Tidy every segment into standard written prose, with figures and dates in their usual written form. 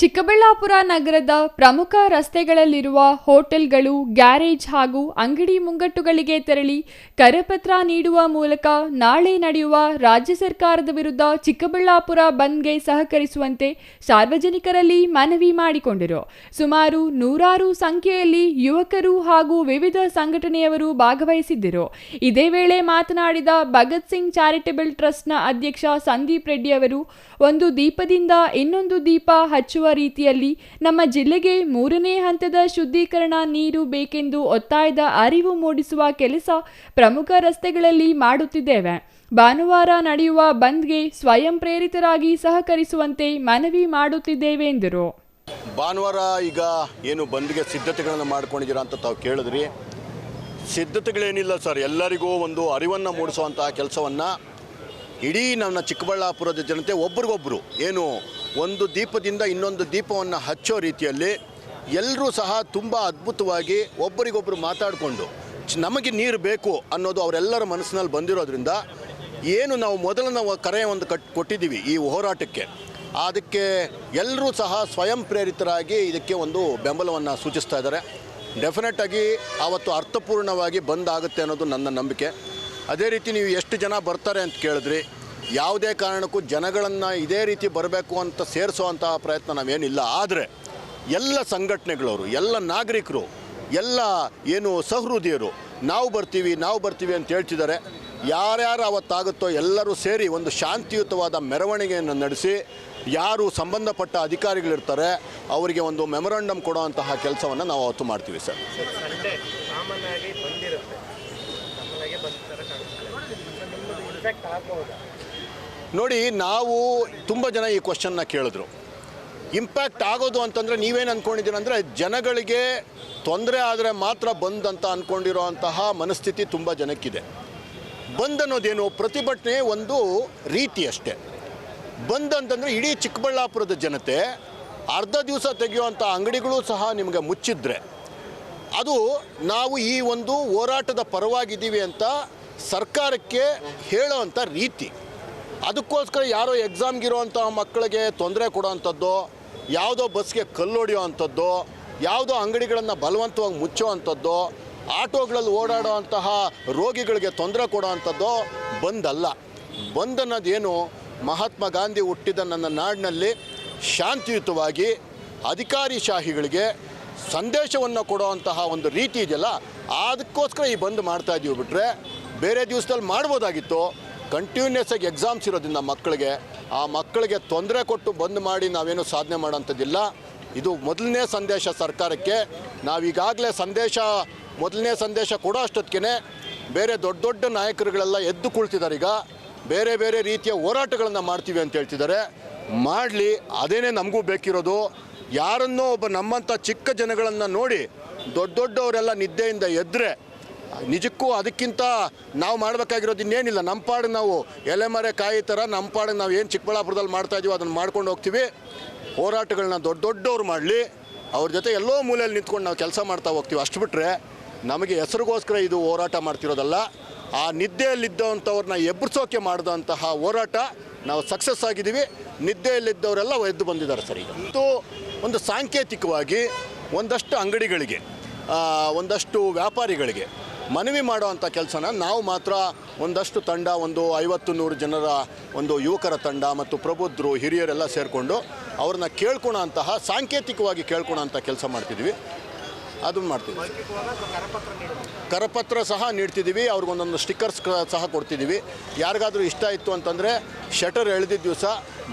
ಚಿಕ್ಕಬಳ್ಳಾಪುರ ನಗರದ ಪ್ರಮುಖ ರಸ್ತೆಗಳಲ್ಲಿರುವ ಹೋಟೆಲ್ಗಳು, ಗ್ಯಾರೇಜ್ ಹಾಗೂ ಅಂಗಡಿ ಮುಂಗಟ್ಟುಗಳಿಗೆ ತೆರಳಿ ಕರಪತ್ರ ನೀಡುವ ಮೂಲಕ ನಾಳೆ ನಡೆಯುವ ರಾಜ್ಯ ಸರ್ಕಾರದ ವಿರುದ್ಧ ಚಿಕ್ಕಬಳ್ಳಾಪುರ ಬಂದ್ಗೆ ಸಹಕರಿಸುವಂತೆ ಸಾರ್ವಜನಿಕರಲ್ಲಿ ಮನವಿ ಮಾಡಿಕೊಂಡರು. ಸುಮಾರು ನೂರಾರು ಸಂಖ್ಯೆಯಲ್ಲಿ ಯುವಕರು ಹಾಗೂ ವಿವಿಧ ಸಂಘಟನೆಯವರು ಭಾಗವಹಿಸಿದ್ದರು. ಇದೇ ವೇಳೆ ಮಾತನಾಡಿದ ಭಗತ್ ಸಿಂಗ್ ಚಾರಿಟಬಲ್ ಟ್ರಸ್ಟ್ನ ಅಧ್ಯಕ್ಷ ಸಂದೀಪ್ ರೆಡ್ಡಿ ಅವರು, ಒಂದು ದೀಪದಿಂದ ಇನ್ನೊಂದು ದೀಪ ಹಚ್ಚುವ ರೀತಿಯಲ್ಲಿ ನಮ್ಮ ಜಿಲ್ಲೆಗೆ 3ನೇ ಹಂತದ ಶುದ್ಧೀಕರಣ ನೀರು ಬೇಕೆಂದು ಒತ್ತಾಯದ ಅರಿವು ಮೂಡಿಸುವ ಕೆಲಸ ಪ್ರಮುಖ ರಸ್ತೆಗಳಲ್ಲಿ ಮಾಡುತ್ತಿದ್ದೇವೆ. ಭಾನುವಾರ ನಡೆಯುವ ಬಂದ್ಗೆ ಸ್ವಯಂ ಪ್ರೇರಿತರಾಗಿ ಸಹಕರಿಸುವಂತೆ ಮನವಿ ಮಾಡುತ್ತಿದ್ದೇವೆ ಎಂದರು. ಭಾನುವಾರ ಈಗ ಏನು ಬಂದ್ಗೆ ಸಿದ್ಧತೆಗಳನ್ನು ಮಾಡ್ಕೊಂಡಿದ್ದೀರಾ ಅಂತ ತಾವು ಕೇಳಿದ್ರಿ. ಸಿದ್ಧತೆಗಳೇನಿಲ್ಲ ಸರ್, ಎಲ್ಲರಿಗೂ ಒಂದು ಅರಿವನ್ನು ಮೂಡಿಸುವಂತಹ ಕೆಲಸವನ್ನು ಇಡೀ ನನ್ನ ಚಿಕ್ಕಬಳ್ಳಾಪುರದ ಜನತೆ ಒಬ್ರಿಗೊಬ್ಬರು ಏನು ಒಂದು ದೀಪದಿಂದ ಇನ್ನೊಂದು ದೀಪವನ್ನು ಹಚ್ಚೋ ರೀತಿಯಲ್ಲಿ ಎಲ್ಲರೂ ಸಹ ತುಂಬ ಅದ್ಭುತವಾಗಿ ಒಬ್ಬರಿಗೊಬ್ಬರು ಮಾತಾಡಿಕೊಂಡು ನಮಗೆ ನೀರು ಬೇಕು ಅನ್ನೋದು ಅವರೆಲ್ಲರ ಮನಸ್ಸಿನಲ್ಲಿ ಬಂದಿರೋದ್ರಿಂದ ಏನು ನಾವು ಮೊದಲು ಕರೆ ಒಂದು ಕೊಟ್ಟಿದ್ದೀವಿ ಈ ಹೋರಾಟಕ್ಕೆ, ಅದಕ್ಕೆ ಎಲ್ಲರೂ ಸಹ ಸ್ವಯಂ ಪ್ರೇರಿತರಾಗಿ ಇದಕ್ಕೆ ಒಂದು ಬೆಂಬಲವನ್ನು ಸೂಚಿಸ್ತಾ ಇದ್ದಾರೆ. ಡೆಫಿನೆಟಾಗಿ ಆವತ್ತು ಅರ್ಥಪೂರ್ಣವಾಗಿ ಬಂದಾಗುತ್ತೆ ಅನ್ನೋದು ನನ್ನ ನಂಬಿಕೆ. ಅದೇ ರೀತಿ ನೀವು ಎಷ್ಟು ಜನ ಬರ್ತಾರೆ ಅಂತ ಕೇಳಿದ್ರಿ. ಯಾವುದೇ ಕಾರಣಕ್ಕೂ ಜನಗಳನ್ನು ಇದೇ ರೀತಿ ಬರಬೇಕು ಅಂತ ಸೇರಿಸೋವಂತಹ ಪ್ರಯತ್ನ ನಾವೇನಿಲ್ಲ. ಆದರೆ ಎಲ್ಲ ಸಂಘಟನೆಗಳವರು, ಎಲ್ಲ ನಾಗರಿಕರು, ಎಲ್ಲ ಏನು ಸಹೃದಯರು ನಾವು ಬರ್ತೀವಿ ಅಂತ ಹೇಳ್ತಿದ್ದಾರೆ. ಯಾರ್ಯಾರು ಅವತ್ತಾಗುತ್ತೋ ಎಲ್ಲರೂ ಸೇರಿ ಒಂದು ಶಾಂತಿಯುತವಾದ ಮೆರವಣಿಗೆಯನ್ನು ನಡೆಸಿ ಯಾರು ಸಂಬಂಧಪಟ್ಟ ಅಧಿಕಾರಿಗಳಿರ್ತಾರೆ ಅವರಿಗೆ ಒಂದು ಮೆಮೊರಂಡಮ್ ಕೊಡುವಂತಹ ಕೆಲಸವನ್ನು ನಾವು ಅವತ್ತು ಮಾಡ್ತೀವಿ ಸರ್. ನೋಡಿ, ನಾವು ತುಂಬ ಜನ ಈ ಕ್ವಶನ್ನ ಕೇಳಿದ್ರು. ಇಂಪ್ಯಾಕ್ಟ್ ಆಗೋದು ಅಂತಂದರೆ ನೀವೇನು ಅಂದ್ಕೊಂಡಿದ್ದೀರ ಅಂದರೆ ಜನಗಳಿಗೆ ತೊಂದರೆ ಆದರೆ ಮಾತ್ರ ಬಂದ್ ಅಂತ ಅಂದ್ಕೊಂಡಿರೋ ಅಂತಹ ಮನಸ್ಥಿತಿ ತುಂಬ ಜನಕ್ಕಿದೆ. ಬಂದ್ ಅನ್ನೋದೇನು, ಪ್ರತಿಭಟನೆ ಒಂದು ರೀತಿ ಅಷ್ಟೇ. ಬಂದ್ ಅಂತಂದರೆ ಇಡೀ ಚಿಕ್ಕಬಳ್ಳಾಪುರದ ಜನತೆ ಅರ್ಧ ದಿವಸ ತೆಗೆಯುವಂಥ ಅಂಗಡಿಗಳು ಸಹ ನಿಮಗೆ ಮುಚ್ಚಿದ್ರೆ ಅದು ನಾವು ಈ ಒಂದು ಹೋರಾಟದ ಪರವಾಗಿದ್ದೀವಿ ಅಂತ ಸರ್ಕಾರಕ್ಕೆ ಹೇಳೋವಂಥ ರೀತಿ. ಅದಕ್ಕೋಸ್ಕರ ಯಾರೋ ಎಕ್ಸಾಮ್ಗಿರೋವಂಥ ಮಕ್ಕಳಿಗೆ ತೊಂದರೆ ಕೊಡೋವಂಥದ್ದು, ಯಾವುದೋ ಬಸ್ಗೆ ಕಲ್ಲೊಡೆಯೋ ಅಂಥದ್ದು, ಯಾವುದೋ ಅಂಗಡಿಗಳನ್ನು ಬಲವಂತವಾಗಿ ಮುಚ್ಚೋ ಅಂಥದ್ದು, ಆಟೋಗಳಲ್ಲಿ ಓಡಾಡೋ ಅಂತಹ ರೋಗಿಗಳಿಗೆ ತೊಂದರೆ ಕೊಡೋ ಅಂಥದ್ದು ಬಂದಲ್ಲ. ಬಂದ್ ಅನ್ನೋದೇನು, ಮಹಾತ್ಮ ಗಾಂಧಿ ಹುಟ್ಟಿದ ನನ್ನ ನಾಡಿನಲ್ಲಿ ಶಾಂತಿಯುತವಾಗಿ ಅಧಿಕಾರಿಶಾಹಿಗಳಿಗೆ ಸಂದೇಶವನ್ನು ಕೊಡುವಂತಹ ಒಂದು ರೀತಿ ಇದೆಯಲ್ಲ, ಅದಕ್ಕೋಸ್ಕರ ಈ ಬಂದ್ ಮಾಡ್ತಾ ಇದ್ದೀವಿ. ಬಿಟ್ಟರೆ ಬೇರೆ ದಿವಸದಲ್ಲಿ ಮಾಡ್ಬೋದಾಗಿತ್ತು. ಕಂಟಿನ್ಯೂಸ್ ಆಗಿ ಎಕ್ಸಾಮ್ಸ್ ಇರೋದ್ರಿಂದ ಮಕ್ಕಳಿಗೆ ತೊಂದರೆ ಕೊಟ್ಟು ಬಂದ್ ಮಾಡಿ ನಾವೇನು ಸಾಧನೆ ಮಾಡೋಂಥದ್ದಿಲ್ಲ. ಇದು ಮೊದಲನೇ ಸಂದೇಶ ಸರ್ಕಾರಕ್ಕೆ. ನಾವೀಗಾಗಲೇ ಮೊದಲನೇ ಸಂದೇಶ ಕೊಡೋ ಅಷ್ಟೊತ್ತಿಗೆ ಬೇರೆ ದೊಡ್ಡ ನಾಯಕರುಗಳೆಲ್ಲ ಎದ್ದು ಕುಳಿತಿದ್ದಾರೆ. ಈಗ ಬೇರೆ ಬೇರೆ ರೀತಿಯ ಹೋರಾಟಗಳನ್ನು ಮಾಡ್ತೀವಿ ಅಂತ ಹೇಳ್ತಿದ್ದಾರೆ. ಮಾಡಲಿ, ಅದೇನೇ ನಮಗೂ ಬೇಕಿರೋದು. ಯಾರನ್ನೋ ಒಬ್ಬ ನಮ್ಮಂಥ ಚಿಕ್ಕ ಜನಗಳನ್ನು ನೋಡಿ ದೊಡ್ಡವರೆಲ್ಲ ನಿದ್ದೆಯಿಂದ ಎದ್ದರೆ ನಿಜಕ್ಕೂ ಅದಕ್ಕಿಂತ ನಾವು ಮಾಡಬೇಕಾಗಿರೋದು ಇನ್ನೇನಿಲ್ಲ. ನಮ್ಮ ಪಾಡಿಗೆ ನಾವು ಎಲೆಮರೆ ಕಾಯಿ ಥರ ನಮ್ಮ ಪಾಡಿಗೆ ನಾವು ಏನು ಚಿಕ್ಕಬಳ್ಳಾಪುರದಲ್ಲಿ ಮಾಡ್ತಾಯಿದ್ದೀವೋ ಅದನ್ನು ಮಾಡ್ಕೊಂಡು ಹೋಗ್ತೀವಿ. ಹೋರಾಟಗಳನ್ನ ದೊಡ್ಡವ್ರು ಮಾಡಲಿ, ಅವ್ರ ಜೊತೆ ಎಲ್ಲೋ ಮೂಲೆಯಲ್ಲಿ ನಿಂತ್ಕೊಂಡು ನಾವು ಕೆಲಸ ಮಾಡ್ತಾ ಹೋಗ್ತೀವಿ. ಅಷ್ಟು ಬಿಟ್ಟರೆ ನಮಗೆ ಹೆಸರಿಗೋಸ್ಕರ ಇದು ಹೋರಾಟ ಮಾಡ್ತಿರೋದಲ್ಲ. ಆ ನಿದ್ದೆಯಲ್ಲಿದ್ದವಂಥವ್ರನ್ನ ಎಬ್ಬರಿಸೋಕೆ ಮಾಡಿದಂತಹ ಹೋರಾಟ ನಾವು ಸಕ್ಸಸ್ ಆಗಿದ್ದೀವಿ. ನಿದ್ದೆಯಲ್ಲಿದ್ದವರೆಲ್ಲ ಎದ್ದು ಬಂದಿದ್ದಾರೆ ಸರ್. ಈಗ ಒಂದು ಸಾಂಕೇತಿಕವಾಗಿ ಒಂದಷ್ಟು ಅಂಗಡಿಗಳಿಗೆ, ಒಂದಷ್ಟು ವ್ಯಾಪಾರಿಗಳಿಗೆ ಮನವಿ ಮಾಡುವಂಥ ಕೆಲಸನ ನಾವು ಮಾತ್ರ ಒಂದಷ್ಟು ತಂಡ, ಒಂದು 50-100 ಜನರ ಒಂದು ಯುವಕರ ತಂಡ ಮತ್ತು ಪ್ರಬುದ್ಧರು, ಹಿರಿಯರೆಲ್ಲ ಸೇರಿಕೊಂಡು ಅವ್ರನ್ನ ಸಾಂಕೇತಿಕವಾಗಿ ಕೇಳ್ಕೊಳೋಂಥ ಕೆಲಸ ಮಾಡ್ತಿದ್ವಿ. ಅದನ್ನು ಮಾಡ್ತಿದ್ವಿ. ಕರಪತ್ರ ಸಹ ನೀಡ್ತಿದ್ದೀವಿ. ಅವ್ರಿಗೊಂದೊಂದು ಸ್ಟಿಕ್ಕರ್ಸ್ ಸಹ ಕೊಡ್ತಿದ್ದೀವಿ. ಯಾರಿಗಾದರೂ ಇಷ್ಟ ಇತ್ತು ಅಂತಂದರೆ ಶಟರ್ ಎಳೆದಿದ್ದ ದಿವಸ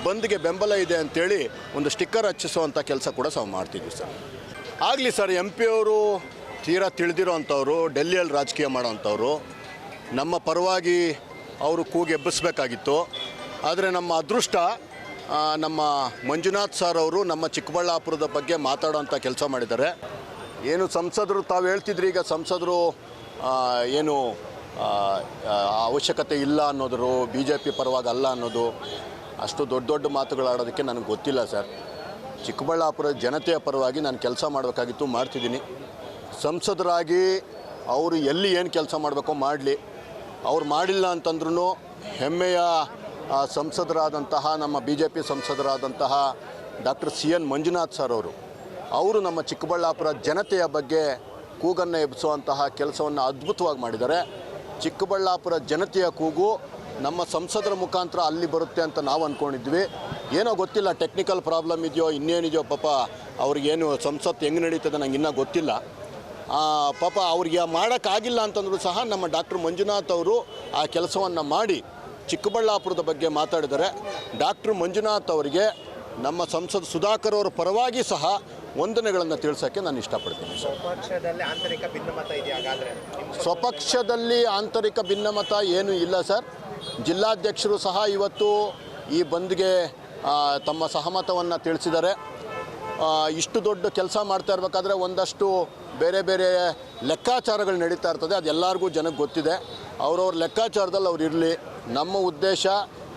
ಬಂದ್ಗೆ ಬೆಂಬಲ ಇದೆ ಅಂಥೇಳಿ ಒಂದು ಸ್ಟಿಕ್ಕರ್ ಹಚ್ಚಿಸುವಂಥ ಕೆಲಸ ಕೂಡ ಸಹ ಮಾಡ್ತಿದ್ವಿ ಸರ್. ಆಗಲಿ ಸರ್, MP ಅವರು ತೀರಾ ತಿಳಿದಿರೋ ಅಂಥವ್ರು, ಡೆಲ್ಲಿಯಲ್ಲಿ ರಾಜಕೀಯ ಮಾಡೋವಂಥವ್ರು, ನಮ್ಮ ಪರವಾಗಿ ಅವರು ಕೂಗಿ ಎಬ್ಬಿಸಬೇಕಾಗಿತ್ತು. ಆದರೆ ನಮ್ಮ ಅದೃಷ್ಟ, ನಮ್ಮ ಮಂಜುನಾಥ್ ಸರ್ ಅವರು ನಮ್ಮ ಚಿಕ್ಕಬಳ್ಳಾಪುರದ ಬಗ್ಗೆ ಮಾತಾಡೋವಂಥ ಕೆಲಸ ಮಾಡಿದ್ದಾರೆ. ಏನು ಸಂಸದರು ತಾವು ಹೇಳ್ತಿದ್ರಿ, ಈಗ ಸಂಸದರು ಏನು ಅವಶ್ಯಕತೆ ಇಲ್ಲ ಅನ್ನೋದ್ರು, BJP ಪರವಾಗಿ ಅಲ್ಲ ಅನ್ನೋದು, ಅಷ್ಟು ದೊಡ್ಡ ಮಾತುಗಳಾಡೋದಕ್ಕೆ ನನಗೆ ಗೊತ್ತಿಲ್ಲ ಸರ್. ಚಿಕ್ಕಬಳ್ಳಾಪುರದ ಜನತೆಯ ಪರವಾಗಿ ನಾನು ಕೆಲಸ ಮಾಡಬೇಕಾಗಿತ್ತು, ಮಾಡ್ತಿದ್ದೀನಿ. ಸಂಸದರಾಗಿ ಅವರು ಎಲ್ಲಿ ಏನು ಕೆಲಸ ಮಾಡಬೇಕೋ ಮಾಡಲಿ. ಅವ್ರು ಮಾಡಿಲ್ಲ ಅಂತಂದ್ರೂ ಹೆಮ್ಮೆಯ ಸಂಸದರಾದಂತಹ ನಮ್ಮ BJP ಸಂಸದರಾದಂತಹ ಡಾಕ್ಟರ್ CN ಮಂಜುನಾಥ್ ಸರ್ ಅವರು ನಮ್ಮ ಚಿಕ್ಕಬಳ್ಳಾಪುರ ಜನತೆಯ ಬಗ್ಗೆ ಕೂಗನ್ನು ಎಬ್ಬಿಸುವಂತಹ ಕೆಲಸವನ್ನು ಅದ್ಭುತವಾಗಿ ಮಾಡಿದ್ದಾರೆ. ಚಿಕ್ಕಬಳ್ಳಾಪುರ ಜನತೆಯ ಕೂಗು ನಮ್ಮ ಸಂಸದರ ಮುಖಾಂತರ ಅಲ್ಲಿ ಬರುತ್ತೆ ಅಂತ ನಾವು ಅಂದ್ಕೊಂಡಿದ್ವಿ. ಏನೋ ಗೊತ್ತಿಲ್ಲ, ಟೆಕ್ನಿಕಲ್ ಪ್ರಾಬ್ಲಮ್ ಇದೆಯೋ ಇನ್ನೇನಿದೆಯೋ, ಪಾಪ ಅವ್ರಿಗೇನು ಸಂಸತ್ತು ಹೆಂಗೆ ನಡೀತದೆ ನಂಗೆ ಇನ್ನೂ ಗೊತ್ತಿಲ್ಲ. ಪಾಪ ಅವ್ರಿಗೆ ಮಾಡೋಕ್ಕಾಗಿಲ್ಲ ಅಂತಂದರೂ ಸಹ ನಮ್ಮ ಡಾಕ್ಟರ್ ಮಂಜುನಾಥ್ ಅವರು ಆ ಕೆಲಸವನ್ನು ಮಾಡಿ ಚಿಕ್ಕಬಳ್ಳಾಪುರದ ಬಗ್ಗೆ ಮಾತಾಡಿದ್ದಾರೆ. ಡಾಕ್ಟರ್ ಮಂಜುನಾಥ್ ಅವರಿಗೆ ನಮ್ಮ ಸಂಸದ ಸುಧಾಕರ್ ಅವರ ಪರವಾಗಿ ಸಹ ವಂದನೆಗಳನ್ನು ತಿಳಿಸೋಕ್ಕೆ ನಾನು ಇಷ್ಟಪಡ್ತೀನಿ ಸರ್. ಸ್ವಪಕ್ಷದಲ್ಲಿ ಆಂತರಿಕ ಭಿನ್ನಮತ ಇದೆಯಾ? ಹಾಗಾದರೆ ಸ್ವಪಕ್ಷದಲ್ಲಿ ಆಂತರಿಕ ಭಿನ್ನಮತ ಏನೂ ಇಲ್ಲ ಸರ್. ಜಿಲ್ಲಾಧ್ಯಕ್ಷರು ಸಹ ಇವತ್ತು ಈ ಬಂದ್ಗೆ ತಮ್ಮ ಸಹಮತವನ್ನು ತಿಳಿಸಿದ್ದಾರೆ. ಇಷ್ಟು ದೊಡ್ಡ ಕೆಲಸ ಮಾಡ್ತಾ ಇರಬೇಕಾದ್ರೆ ಒಂದಷ್ಟು ಬೇರೆ ಬೇರೆ ಲೆಕ್ಕಾಚಾರಗಳು ನಡೀತಾ ಇರ್ತದೆ, ಅದೆಲ್ಲರಿಗೂ ಜನಕ್ಕೆ ಗೊತ್ತಿದೆ. ಅವ್ರವ್ರ ಲೆಕ್ಕಾಚಾರದಲ್ಲಿ ಅವ್ರು ಇರಲಿ. ನಮ್ಮ ಉದ್ದೇಶ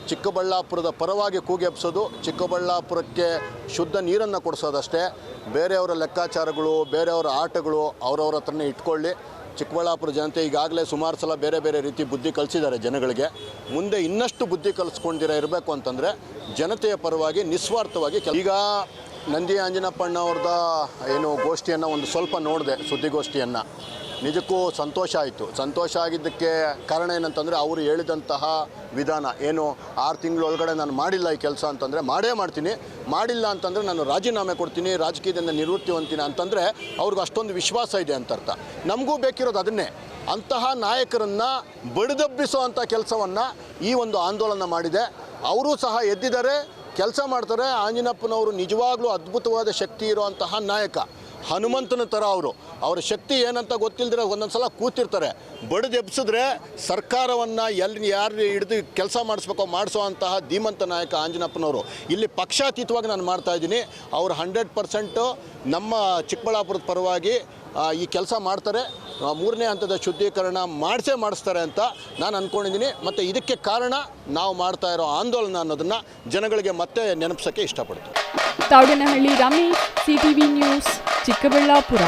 ಚಿಕ್ಕಬಳ್ಳಾಪುರದ ಪರವಾಗಿ ಕೂಗೆಬ್ಸೋದು, ಚಿಕ್ಕಬಳ್ಳಾಪುರಕ್ಕೆ ಶುದ್ಧ ನೀರನ್ನು ಕೊಡಿಸೋದಷ್ಟೇ. ಬೇರೆಯವರ ಲೆಕ್ಕಾಚಾರಗಳು, ಬೇರೆಯವರ ಆಟಗಳು ಅವ್ರವ್ರ ಹತ್ರನೇ ಇಟ್ಕೊಳ್ಳಿ. ಚಿಕ್ಕಬಳ್ಳಾಪುರ ಜನತೆ ಈಗಾಗಲೇ ಸುಮಾರು ಸಲ ಬೇರೆ ಬೇರೆ ರೀತಿ ಬುದ್ಧಿ ಕಲಿಸಿದ್ದಾರೆ ಜನಗಳಿಗೆ. ಮುಂದೆ ಇನ್ನಷ್ಟು ಬುದ್ಧಿ ಇರಬೇಕು ಅಂತಂದರೆ ಜನತೆಯ ಪರವಾಗಿ ನಿಸ್ವಾರ್ಥವಾಗಿ ಈಗ ನಂದಿ ಆಂಜನಪ್ಪಣ್ಣ ಅವ್ರದ ಏನು ಗೋಷ್ಠಿಯನ್ನು ಒಂದು ಸ್ವಲ್ಪ ನೋಡಿದೆ, ಸುದ್ದಿಗೋಷ್ಠಿಯನ್ನು. ನಿಜಕ್ಕೂ ಸಂತೋಷ ಆಯಿತು. ಸಂತೋಷ ಆಗಿದ್ದಕ್ಕೆ ಕಾರಣ ಏನಂತಂದರೆ ಅವರು ಹೇಳಿದಂತಹ ವಿಧಾನ ಏನು, 6 ತಿಂಗಳೊಳಗಡೆ ನಾನು ಮಾಡಿಲ್ಲ ಈ ಕೆಲಸ ಅಂತಂದರೆ ಮಾಡೇ ಮಾಡ್ತೀನಿ, ಮಾಡಿಲ್ಲ ಅಂತಂದರೆ ನಾನು ರಾಜೀನಾಮೆ ಕೊಡ್ತೀನಿ, ರಾಜಕೀಯದಿಂದ ನಿವೃತ್ತಿ ಹೊಂದ್ತೀನಿ ಅಂತಂದರೆ ಅವ್ರಿಗೆ ಅಷ್ಟೊಂದು ವಿಶ್ವಾಸ ಇದೆ ಅಂತ ಅರ್ಥ. ನಮಗೂ ಬೇಕಿರೋದು ಅದನ್ನೇ. ಅಂತಹ ನಾಯಕರನ್ನು ಬಡಿದಬ್ಬಿಸೋ ಅಂಥ ಕೆಲಸವನ್ನು ಈ ಒಂದು ಆಂದೋಲನ ಮಾಡಿದೆ. ಅವರೂ ಸಹ ಎದ್ದಿದ್ದಾರೆ, ಕೆಲಸ ಮಾಡ್ತಾರೆ. ಆಂಜನಪ್ಪನವರು ನಿಜವಾಗ್ಲೂ ಅದ್ಭುತವಾದ ಶಕ್ತಿ ಇರುವಂತಹ ನಾಯಕ, ಹನುಮಂತನ ಥರ ಅವರ ಶಕ್ತಿ ಏನಂತ ಗೊತ್ತಿಲ್ಲದ್ರೆ ಒಂದೊಂದು ಸಲ ಕೂತಿರ್ತಾರೆ. ಬಡಿದೆಬ್ಸಿದ್ರೆ ಸರ್ಕಾರವನ್ನು ಯಾರು ಹಿಡಿದು ಕೆಲಸ ಮಾಡಿಸ್ಬೇಕೋ ಮಾಡಿಸೋ ಧೀಮಂತ ನಾಯಕ ಆಂಜನಪ್ಪನವರು. ಇಲ್ಲಿ ಪಕ್ಷಾತೀತವಾಗಿ ನಾನು ಮಾಡ್ತಾಯಿದ್ದೀನಿ. ಅವರು 100% ನಮ್ಮ ಚಿಕ್ಕಬಳ್ಳಾಪುರದ ಪರವಾಗಿ ಈ ಕೆಲಸ ಮಾಡ್ತಾರೆ. 3ನೇ ಹಂತದ ಶುದ್ಧೀಕರಣ ಮಾಡಿಸ್ತಾರೆ ಅಂತ ನಾನು ಅಂದ್ಕೊಂಡಿದ್ದೀನಿ. ಮತ್ತು ಇದಕ್ಕೆ ಕಾರಣ ನಾವು ಮಾಡ್ತಾ ಇರೋ ಆಂದೋಲನ ಅನ್ನೋದನ್ನು ಜನಗಳಿಗೆ ಮತ್ತೆ ನೆನಪಿಸೋಕ್ಕೆ ಇಷ್ಟಪಡ್ತೀನಿ. Thoudanahalli Ramesh, CTV news, Chikkaballapur.